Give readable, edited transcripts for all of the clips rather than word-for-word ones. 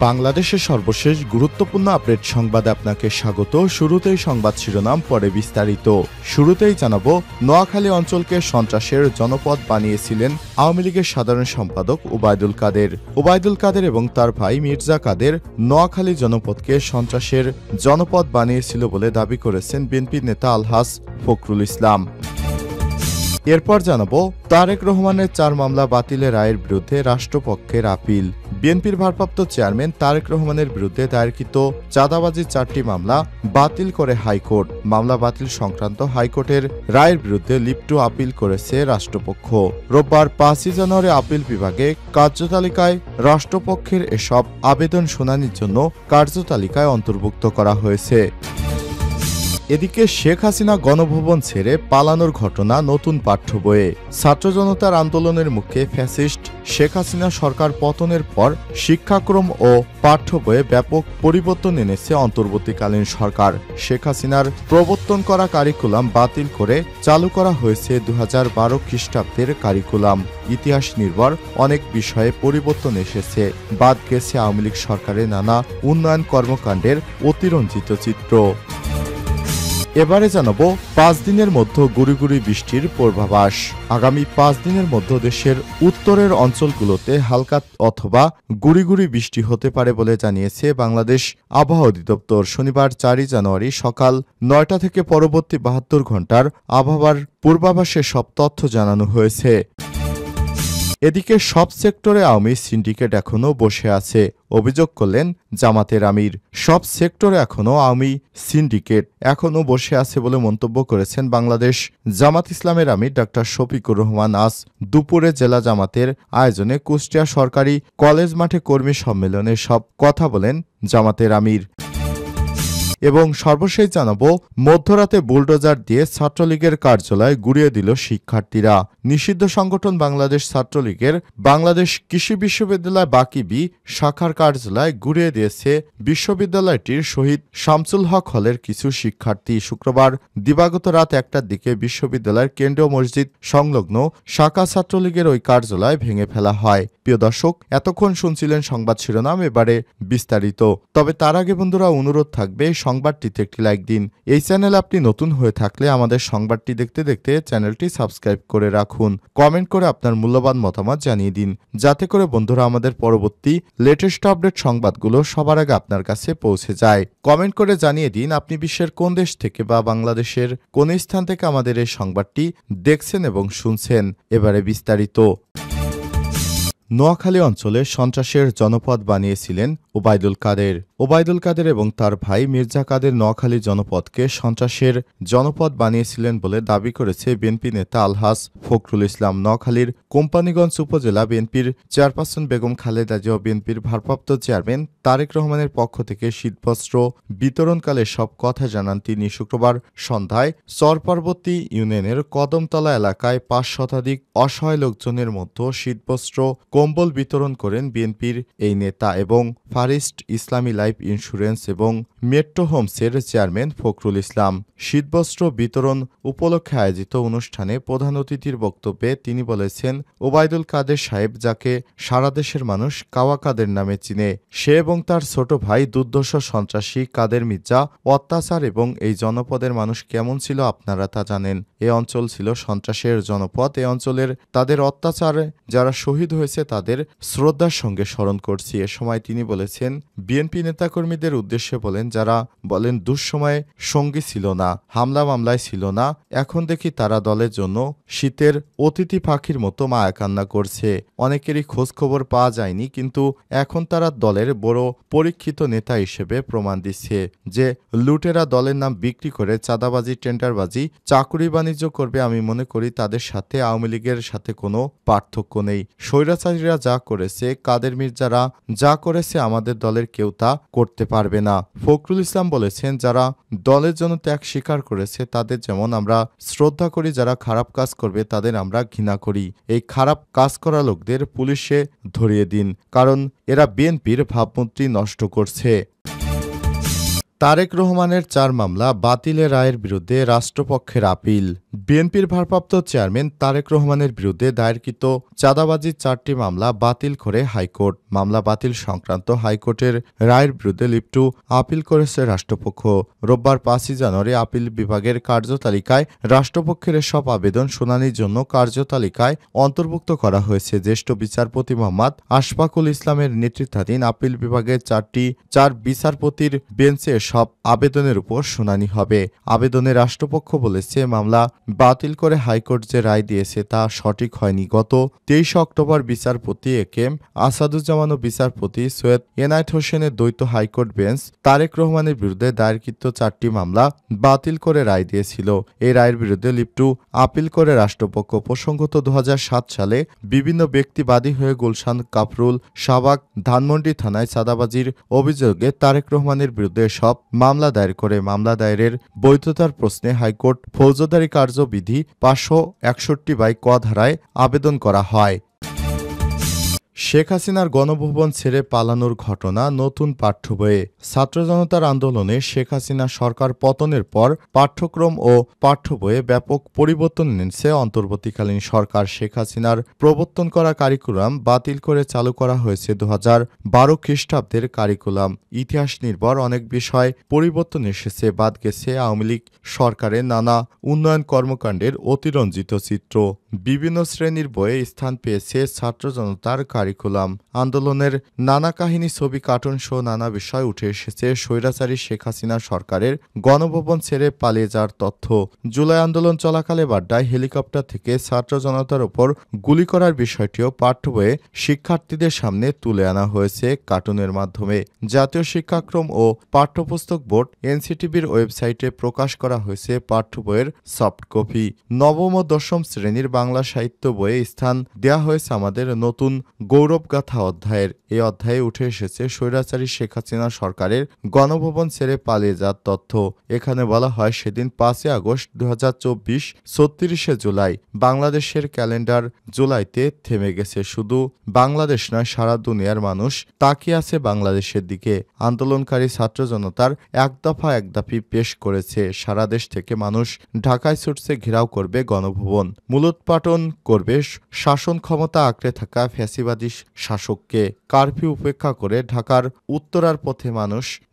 বাংলাদেশের সর্বশেষ গুরুত্বপূর্ণ আপডেট সংবাদে আপনাকে স্বাগত। শুরুতেই সংবাদ শিরোনাম, পরে বিস্তারিত। শুরুতেই জানাবো, নোয়াখালী অঞ্চলকে সন্ত্রাসের জনপদ বানিয়েছিলেন আওয়ামী লীগের সাধারণ সম্পাদক ওবায়দুল কাদের। ওবায়দুল কাদের এবং তার ভাই মির্জা কাদের নোয়াখালী জনপদকে সন্ত্রাসের জনপদ বানিয়েছিল বলে দাবি করেছেন বিএনপি নেতা আলহাজ ফখরুল ইসলাম। এরপর জানাবো, তারেক রহমানের 4 মামলা বাতিলের রায়ের বিরুদ্ধে রাষ্ট্রপক্ষের আপিল। বিএনপির ভারপ্রাপ্ত চেয়ারম্যান তারেক রহমানের বিরুদ্ধে দায়েরকৃত চাঁদাবাজির 4টি মামলা বাতিল করে হাইকোর্ট। মামলা বাতিল সংক্রান্ত হাইকোর্টের রায়ের বিরুদ্ধে লিপ্ট আপিল করেছে রাষ্ট্রপক্ষ। রোববার 5 জানুয়ারি আপিল বিভাগে কার্যতালিকায় রাষ্ট্রপক্ষের এসব আবেদন শুনানির জন্য কার্যতালিকায় অন্তর্ভুক্ত করা হয়েছে। এদিকে শেখ হাসিনা গণভবন ছেড়ে পালানোর ঘটনা নতুন পাঠ্য বইয়ে। ছাত্র জনতার আন্দোলনের মুখে ফ্যাসিস্ট শেখ হাসিনা সরকার পতনের পর শিক্ষাক্রম ও পাঠ্য বইয়ে ব্যাপক পরিবর্তন এনেছে অন্তর্বর্তীকালীন সরকার। শেখ হাসিনার প্রবর্তন করা কারিকুলাম বাতিল করে চালু করা হয়েছে 2012 খ্রিস্টাব্দের কারিকুলাম। ইতিহাস নির্ভর অনেক বিষয়ে পরিবর্তন এসেছে, বাদ গেছে আওয়ামী লীগ সরকারের নানা উন্নয়ন কর্মকাণ্ডের অতিরঞ্জিত চিত্র। এবারে জানাবো, 5 দিনের মধ্যে গুড়ি গুড়ি বৃষ্টির পূর্বাভাস। আগামী 5 দিনের মধ্যে দেশের উত্তরের অঞ্চলগুলোতে হালকা অথবা গুড়ি গুড়ি বৃষ্টি হতে পারে বলে জানিয়েছে বাংলাদেশ আবহাওয়া অধিদপ্তর। শনিবার 4 জানুয়ারি সকাল 9টা থেকে পরবর্তী 72 ঘন্টার আবহাওয়ার পূর্বাভাসে সব তথ্য জানানো হয়েছে। এদিকে সব সেক্টরে আওয়ামী সিন্ডিকেট এখনও বসে আছে, অভিযোগ করলেন জামাতের আমির। সব সেক্টরে এখনও আওয়ামী সিন্ডিকেট এখনও বসে আছে বলে মন্তব্য করেছেন বাংলাদেশ জামাত ইসলামের আমির ডা শফিকুর রহমান। আজ দুপুরে জেলা জামাতের আয়োজনে কুষ্টিয়া সরকারি কলেজ মাঠে কর্মী সম্মেলনে সব কথা বলেন জামাতের আমির। এবং সর্বশেষ জানাবো, মধ্যরাতে বুলডোজার দিয়ে ছাত্রলীগের কার্যালয় গুড়িয়ে দিল শিক্ষার্থীরা। নিষিদ্ধ সংগঠন বাংলাদেশ ছাত্রলীগের বাংলাদেশ কৃষি বিশ্ববিদ্যালয় বাকিবি শাখার কার্যালয় গুড়িয়ে দিয়েছে বিশ্ববিদ্যালয়টির শহীদ শামসুল হক হলের কিছু শিক্ষার্থী। শুক্রবার দিবাগত রাত 1টার দিকে বিশ্ববিদ্যালয়ের কেন্দ্রীয় মসজিদ সংলগ্ন শাখা ছাত্রলীগের ওই কার্যালয় ভেঙে ফেলা হয়। প্রিয় দর্শক, এতক্ষণ শুনছিলেন সংবাদ শিরোনাম, এবারে বিস্তারিত। তবে তার আগে বন্ধুরা, অনুরোধ থাকবে সংবাদটিতে একটি লাইক দিন। এই চ্যানেলে আপনি নতুন হয়ে থাকলে আমাদের সংবাদটি দেখতে দেখতে চ্যানেলটি সাবস্ক্রাইব করে রাখুন। কমেন্ট করে আপনার মূল্যবান মতামত জানিয়ে দিন, যাতে করে বন্ধুরা আমাদের পরবর্তী লেটেস্ট আপডেট সংবাদগুলো সবার আগে আপনার কাছে পৌঁছে যায়। কমেন্ট করে জানিয়ে দিন আপনি বিশ্বের কোন দেশ থেকে বা বাংলাদেশের কোন স্থান থেকে আমাদের এই সংবাদটি দেখছেন এবং শুনছেন। এবারে বিস্তারিত। নোয়াখালী অঞ্চলে সন্ত্রাসের জনপদ বানিয়েছিলেন ওবায়দুল কাদের। ওবায়দুল কাদের এবং তার ভাই মির্জা কাদের নোয়াখালী জনপদকে সন্ত্রাসের জনপদ বানিয়েছিলেন বলে দাবি করেছে বিএনপি নেতা আলহাজ ফখরুল ইসলাম। নোয়াখালীর কোম্পানীগঞ্জ উপজেলা বিএনপির চেয়ারপারসন বেগম খালেদা জিয়া ও বিএনপির ভারপ্রাপ্ত চেয়ারম্যান তারেক রহমানের পক্ষ থেকে শীতবস্ত্র বিতরণকালে সব কথা জানান তিনি। শুক্রবার সন্ধ্যায় চরপার্বতী ইউনিয়নের কদমতলা এলাকায় 5 শতাধিক অসহায় লোকজনের মধ্যে শীতবস্ত্র কম্বল বিতরণ করেন বিএনপির এই নেতা এবং ফারিস্ট ইসলামী লাইফ ইন্স্যুরেন্স এবং মেট্রো হোমসের চেয়ারম্যান ফখরুল ইসলাম। শীতবস্ত্র বিতরণ উপলক্ষে আয়োজিত অনুষ্ঠানে প্রধান অতিথির বক্তব্যে তিনি বলেছেন, ওবায়দুল কাদের সাহেব, যাকে সারা দেশের মানুষ কাওয়া কাদের নামে চিনে, সে এবং তার ছোট ভাই দুর্ধর্ষ সন্ত্রাসী কাদের মির্জা অত্যাচার এবং এই জনপদের মানুষ কেমন ছিল আপনারা তা জানেন। এ অঞ্চল ছিল সন্ত্রাসের জনপদ। এ অঞ্চলের তাদের অত্যাচারে যারা শহীদ হয়েছে তাদের শ্রদ্ধার সঙ্গে স্মরণ করছি। এ সময় তিনি বলেছেন, বিএনপি নেতাকর্মীদের উদ্দেশ্যে বলেন, যারা বলেন দুঃসময়ে সঙ্গী ছিল না, হামলা মামলায় ছিল না, এখন দেখি তারা দলের জন্য শীতের অতিথি পাখির মতো মায়া কান্না করছে। অনেকেরই খোঁজ খবর পাওয়া যায়নি, কিন্তু এখন তারা দলের বড় পরীক্ষিত নেতা হিসেবে প্রমাণ দিচ্ছে যে লুটেরা দলের নাম বিক্রি করে চাঁদাবাজি, টেন্ডারবাজি, চাকুরি বাণিজ্য করবে। আমি মনে করি তাদের সাথে আওয়ামী লীগের সাথে কোনো পার্থক্য নেই। স্বৈরাচারীরা যা করেছে, কাদের মির্জারা যা করেছে, আমাদের দলের কেউ তা করতে পারবে না। ফখরুল ইসলাম বলেছেন, যারা দলের জন্য ত্যাগ স্বীকার করেছে তাদের যেমন আমরা শ্রদ্ধা করি, যারা খারাপ কাজ করবে তাদের আমরা ঘৃণা করি। এই খারাপ কাজ করা লোকদের পুলিশে ধরিয়ে দিন, কারণ এরা বিএনপির ভাবমূর্তি নষ্ট করছে। তারেক রহমানের 4 মামলা বাতিলের রায়ের বিরুদ্ধে রাষ্ট্রপক্ষের আপিল। বিএনপির ভারপ্রাপ্ত চেয়ারম্যান তারেক রহমানের বিরুদ্ধে দায়েরকৃত চাঁদাবাজির 4টি মামলা বাতিল করে হাইকোর্ট। মামলা বাতিল সংক্রান্ত হাইকোর্টের রায়ের বিরুদ্ধে লিপ্টু আপিল করেছে রাষ্ট্রপক্ষ। রোববার 5 জানুয়ারি আপিল বিভাগের কার্যতালিকায় রাষ্ট্রপক্ষের সব আবেদন শুনানির জন্য কার্যতালিকায় অন্তর্ভুক্ত করা হয়েছে। জ্যেষ্ঠ বিচারপতি মোহাম্মদ আশফাকুল ইসলামের নেতৃত্বাধীন আপিল বিভাগের চার বিচারপতির বেঞ্চে সব আবেদনের উপর শুনানি হবে। আবেদনে রাষ্ট্রপক্ষ বলেছে, মামলা বাতিল করে হাইকোর্ট যে রায় দিয়েছে তা সঠিক হয়নি। গত 23 অক্টোবর বিচারপতি একেএম আসাদুজ্জামান ও বিচারপতি সৈয়দ এনায়েত হোসেনের দ্বৈত হাইকোর্ট বেঞ্চ তারেক রহমানের বিরুদ্ধে দায়েরকৃত 4টি মামলা বাতিল করে রায় দিয়েছিল। এই রায়ের বিরুদ্ধে লিপ্টু আপিল করে রাষ্ট্রপক্ষ। প্রসঙ্গত 2007 সালে বিভিন্ন ব্যক্তি বাদী হয়ে গুলশান, কাফরুল, শাহবাগ, ধানমন্ডি থানায় চাঁদাবাজির অভিযোগে তারেক রহমানের বিরুদ্ধে সব মামলা দায়ের করে। মামলা দায়েরের বৈধতার প্রশ্নে হাইকোর্ট ফৌজদারি কার্যবিধি 561/ক ধারায় আবেদন করা হয়। শেখ হাসিনার গণভবন ছেড়ে পালানোর ঘটনা নতুন পাঠ্য বইয়ে। ছাত্র জনতার আন্দোলনে শেখ হাসিনা সরকার পতনের পর পাঠ্যক্রম ও পাঠ্য বইয়ে ব্যাপক পরিবর্তন এনেছে অন্তর্বর্তীকালীন সরকার। শেখ হাসিনার প্রবর্তন করা কারিকুলাম বাতিল করে চালু করা হয়েছে 2012 খ্রিস্টাব্দের কারিকুলাম। ইতিহাস নির্ভর অনেক বিষয় পরিবর্তন এসেছে। বাদ গেছে আওয়ামী লীগ সরকারের নানা উন্নয়ন কর্মকাণ্ডের অতিরঞ্জিত চিত্র। বিভিন্ন শ্রেণীর বইয়ে স্থান পেয়েছে ছাত্র জনতার কারিকুলাম। আন্দোলনের নানা কাহিনী, ছবি, কার্টুন সহ নানা বিষয় উঠে এসেছে। স্বৈরাচারী শেখ হাসিনা সরকারের গণভবন ছেড়ে পালিয়ে যাওয়ার তথ্য। জুলাই আন্দোলন চলাকালে বাড্ডায় হেলিকপ্টার থেকে ছাত্র জনতার ওপর গুলি করার বিষয়টিও পাঠ্য বইয়ে শিক্ষার্থীদের সামনে তুলে আনা হয়েছে কার্টুনের মাধ্যমে। জাতীয় শিক্ষাক্রম ও পাঠ্যপুস্তক বোর্ড এনসিটিবির ওয়েবসাইটে প্রকাশ করা হয়েছে পাঠ্য বইয়ের সফট কপি। নবম ও দশম শ্রেণীর বাংলা সাহিত্য বইয়ে স্থান দেয়া হয়েছে আমাদের নতুন গৌরবগাথা অধ্যায়ের। এই অধ্যায়ে উঠে এসেছে স্বৈরাচারী শেখ হাসিনা সরকারের গণভবন ছেড়ে পালিয়ে যাওয়ার তথ্য। এখানে বলা হয়, সেদিন 5 আগস্ট 2024 36 জুলাই। বাংলাদেশের ক্যালেন্ডার জুলাইতে থেমে গেছে। শুধু বাংলাদেশ নয়, সারা দুনিয়ার মানুষ তাকিয়ে আছে বাংলাদেশের দিকে। আন্দোলনকারী ছাত্র জনতার এক দফা এক দাবি পেশ করেছে। সারা দেশ থেকে মানুষ ঢাকায় ছুটছে, ঘেরাও করবে গণভবন, মূলোৎপাটন করবে শাসন ক্ষমতা আঁকড়ে থাকা ফ্যাসিবাদী শাসককে। কারফিউ উপেক্ষা করে ঢাকার উত্তরার পথে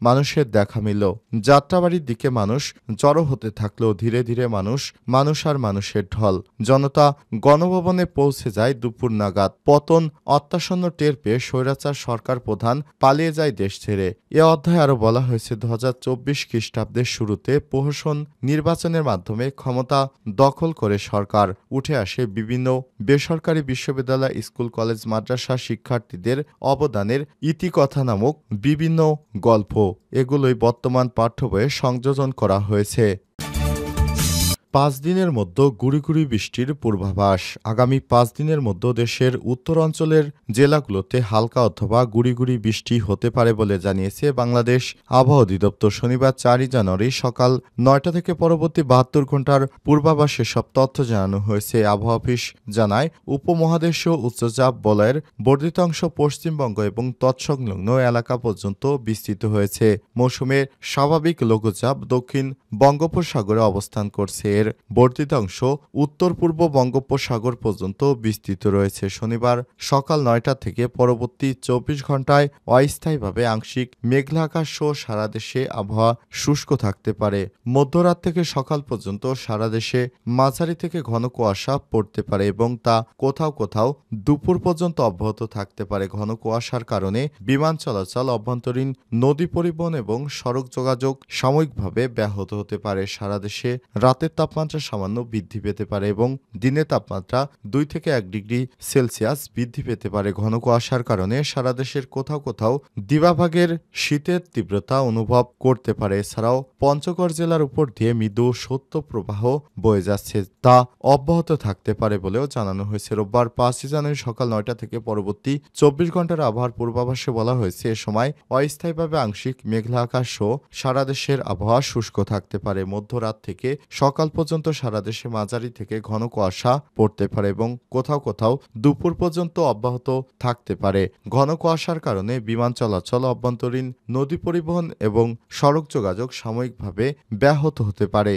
মানুষের দেখা মিলল। যাত্রাবাড়ির দিকে মানুষ জড়ো হতে থাকলো। ধীরে ধীরে মানুষ আর মানুষের ঢল। জনতা গণভবনে পৌঁছে যায় দুপুর নাগাদ। পতন অত্যাসন্ন টের পেয়ে স্বৈরাচার সরকার প্রধান পালিয়ে যায় দেশ ছেড়ে। এ অধ্যায়ে আরও বলা হয়েছে, 2024 খ্রিস্টাব্দের শুরুতে প্রহসন নির্বাচনের মাধ্যমে ক্ষমতা দখল করে সরকার। উঠে আসে বিভিন্ন বেসরকারি বিশ্ববিদ্যালয়, স্কুল, কলেজ, মাদ্রাসা শিক্ষার্থীদের অবদানের ইতিকথা নামক বিভিন্ন গল্প। এগুলোই বর্তমান পাঠ্য বইয়ে সংযোজন করা হয়েছে। 5 দিনের মধ্যে গুঁড়ি গুঁড়ি বৃষ্টির পূর্বাভাস। আগামী 5 দিনের মধ্যে দেশের উত্তরাঞ্চলের জেলাগুলোতে হালকা অথবা গুঁড়ি গুঁড়ি বৃষ্টি হতে পারে বলে জানিয়েছে বাংলাদেশ আবহাওয়া অধিদপ্তর। শনিবার 4 জানুয়ারি সকাল 9টা থেকে পরবর্তী 72 ঘন্টার পূর্বাভাসে সব তথ্য জানানো হয়েছে। আবহাওয়া অফিস জানায়, উপমহাদেশীয় উচ্চচাপ বলয়ের বর্ধিত অংশ পশ্চিমবঙ্গ এবং তৎসংলগ্ন এলাকা পর্যন্ত বিস্তৃত হয়েছে। মৌসুমের স্বাভাবিক লঘুচাপ দক্ষিণ বঙ্গোপসাগরে অবস্থান করছে। এর বর্ধিত অংশ উত্তর পূর্ব বঙ্গোপসাগর পর্যন্ত বিস্তৃত রয়েছে। শনিবার সকাল 9টা থেকে পরবর্তী 24 ঘন্টায় অস্থায়ীভাবে আংশিক মেঘলা আকাশ সহ সারা দেশে আবহাওয়া শুষ্ক থাকতে পারে। মধ্যরাত থেকে সকাল পর্যন্ত সারা দেশে মাঝারি থেকে ঘন কুয়াশা পড়তে পারে এবং তা কোথাও কোথাও দুপুর পর্যন্ত অব্যাহত থাকতে পারে। ঘন কুয়াশার কারণে বিমান চলাচল, অভ্যন্তরীণ নদী পরিবহন এবং সড়ক যোগাযোগ সাময়িকভাবে ব্যাহত হতে পারে। সারা দেশে রাতের তাপমাত্রা সামান্য বৃদ্ধি পেতে পারে এবং দিনের তাপমাত্রা 2 থেকে 1 ডিগ্রি সেলসিয়াস বৃদ্ধি পেতে পারে। ঘন কুয়াশার কারণে সারা দেশের কোথাও কোথাও দিবাভাগের শীতের তীব্রতা অনুভব করতে পারে। এছাড়াও পঞ্চগড় জেলার উপর দিয়ে মৃদু শৈত্যপ্রবাহ বয়ে যাচ্ছে, তা অব্যাহত থাকতে পারে বলেও জানানো হয়েছে। রোববার 5 জানুয়ারি সকাল 9টা থেকে পরবর্তী 24 ঘন্টার আবহাওয়ার পূর্বাভাসে বলা হয়েছে, এ সময় অস্থায়ীভাবে আংশিক মেঘলা আকাশ সহ সারা দেশের আবহাওয়া শুষ্ক থাকতে পারে। মধ্যরাত থেকে সকাল পর্যন্ত সারা দেশে মাঝারি থেকে ঘন কুয়াশা পড়তে পারে এবং কোথাও কোথাও দুপুর পর্যন্ত অব্যাহত থাকতে পারে। ঘন কুয়াশার কারণে বিমান চলাচল, অভ্যন্তরীণ নদী পরিবহন এবং সড়ক যোগাযোগ সাময়িকভাবে ব্যাহত হতে পারে।